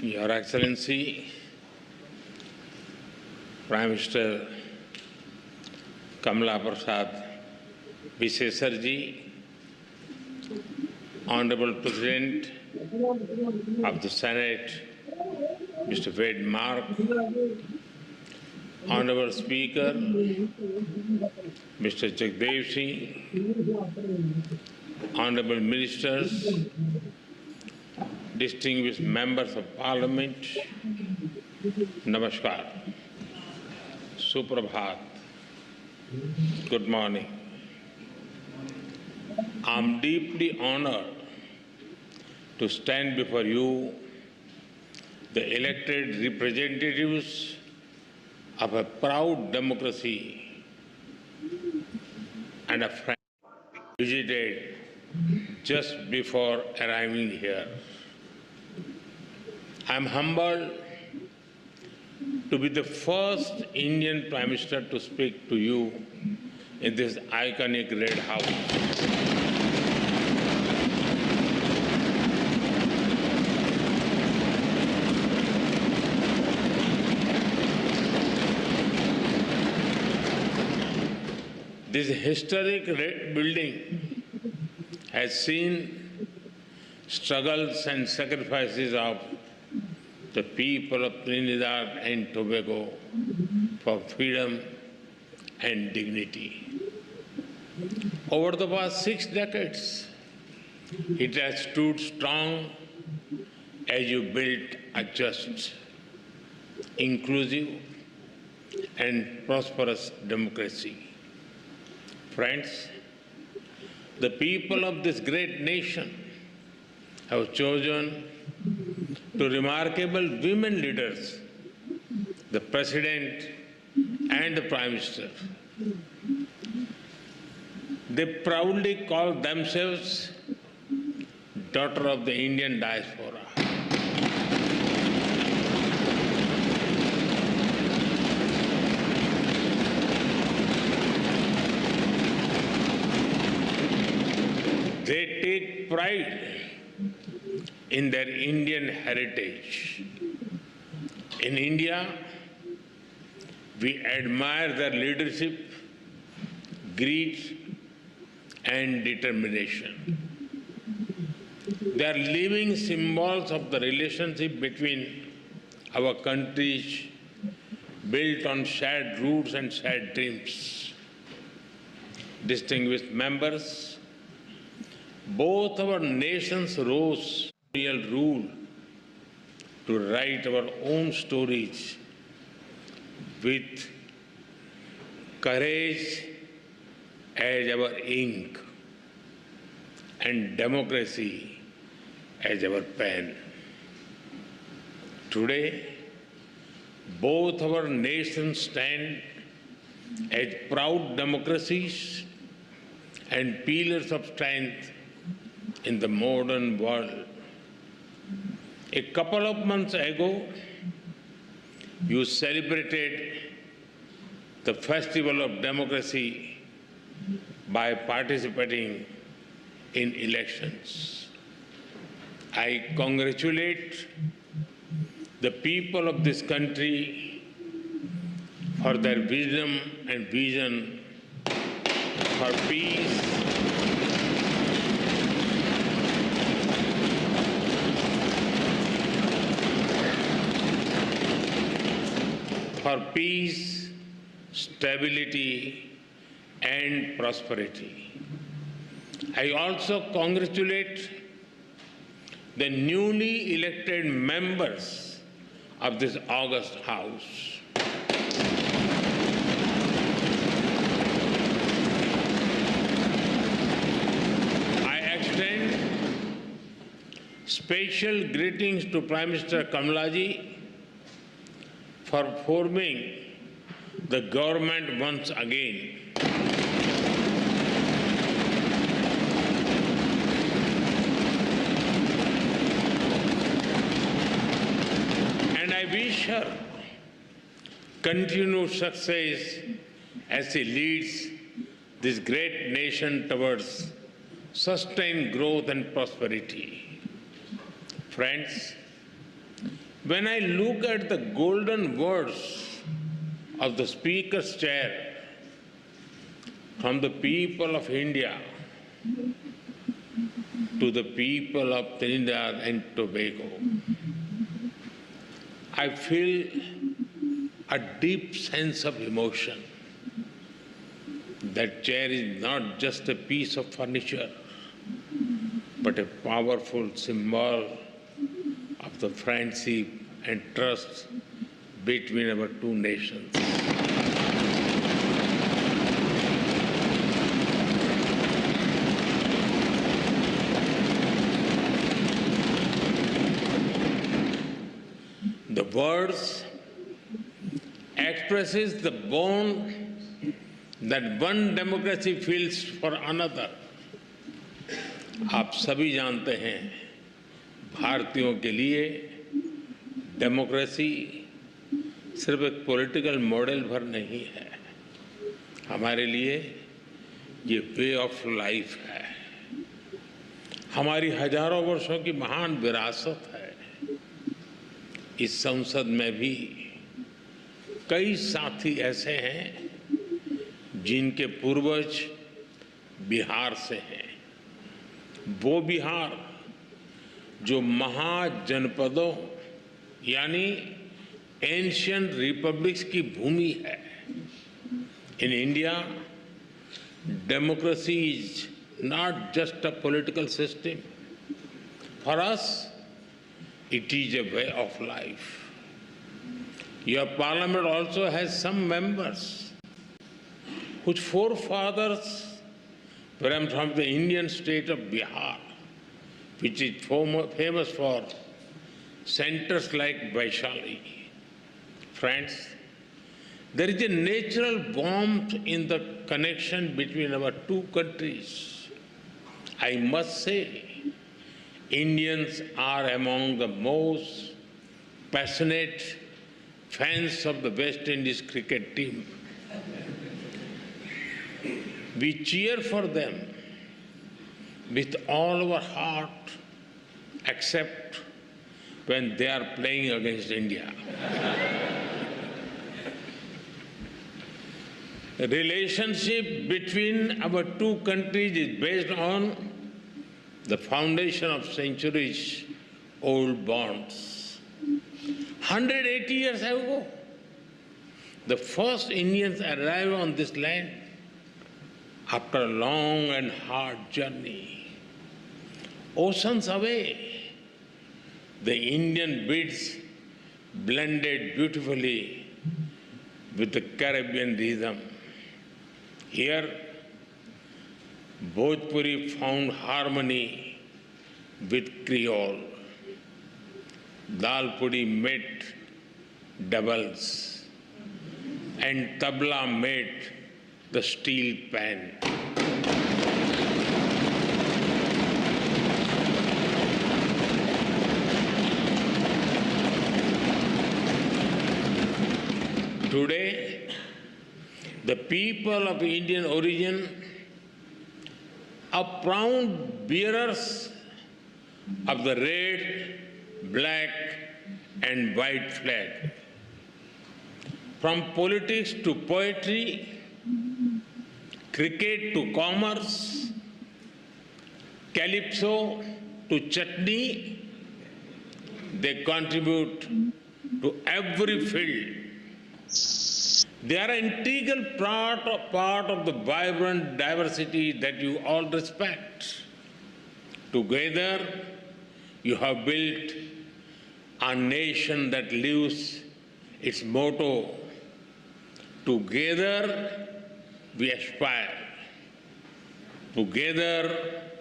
Your Excellency, Prime Minister Kamala Prasad Vishesharji, Honorable President of the Senate, Mr. Wade Mark, Honorable Speaker, Mr. Jagdev Singh, Honorable Ministers, distinguished members of Parliament, Namaskar, Suprabhat, good morning. I am deeply honored to stand before you, the elected representatives of a proud democracy and a friend visited just before arriving here. I am humbled to be the first Indian Prime Minister to speak to you in this iconic Red House. This historic red building has seen struggles and sacrifices of the people of Trinidad and Tobago for freedom and dignity. Over the past 6 decades, it has stood strong as you built a just, inclusive, and prosperous democracy. Friends, the people of this great nation have chosen two remarkable women leaders, the President and the Prime Minister. They proudly call themselves daughter of the Indian diaspora. They take pride in their Indian heritage. In India, we admire their leadership, grit, and determination. They are living symbols of the relationship between our countries, built on shared roots and shared dreams. Distinguished members, both our nations rose real rule to write our own stories with courage as our ink and democracy as our pen. Today, both our nations stand as proud democracies and pillars of strength in the modern world. A couple of months ago, you celebrated the Festival of Democracy by participating in elections. I congratulate the people of this country for their wisdom and vision for peace, stability, and prosperity. I also congratulate the newly elected members of this august House. I extend special greetings to Prime Minister Kamalaji for forming the government once again. And I wish her continued success as she leads this great nation towards sustained growth and prosperity. Friends, When I look at the golden words of the Speaker's chair from the people of India to the people of Trinidad and Tobago, I feel a deep sense of emotion. That chair is not just a piece of furniture, but a powerful symbol of the friendship and trust between our two nations. The words expresses the bond that one democracy feels for another. आप सभी जानते हैं, भारतीयों के लिए democracy सिर्फ एक political model भर नहीं है, हमारे लिए ये वे ऑफ लाइफ है, हमारी हजारों वर्षों की महान विरासत है। इस संसद में भी कई साथी ऐसे हैं जिनके पूर्वज बिहार से हैं। वो बिहार जो महाजनपदों यानी एंशियंट रिपब्लिक्स की भूमि है। In India, democracy is not just a political system, for us it is a way of life. Your parliament also has some members whose forefathers were from the Indian state of Bihar, which is famous for centers like Vaishali. Friends, there is a natural warmth in the connection between our two countries. I must say, Indians are among the most passionate fans of the West Indies cricket team. We cheer for them with all our heart, except when they are playing against India. The relationship between our two countries is based on the foundation of centuries-old bonds. 180 years ago, the first Indians arrived on this land after a long and hard journey. Oceans away, the Indian beats blended beautifully with the Caribbean rhythm. Here, Bhojpuri found harmony with Creole. Dalpuri met doubles, and tabla met the steel pan. Today, the people of Indian origin are proud bearers of the red, black, and white flag. From politics to poetry, cricket to commerce, calypso to chutney, they contribute to every field. They are an integral part of the vibrant diversity that you all respect. Together, you have built a nation that lives its motto, together we aspire. Together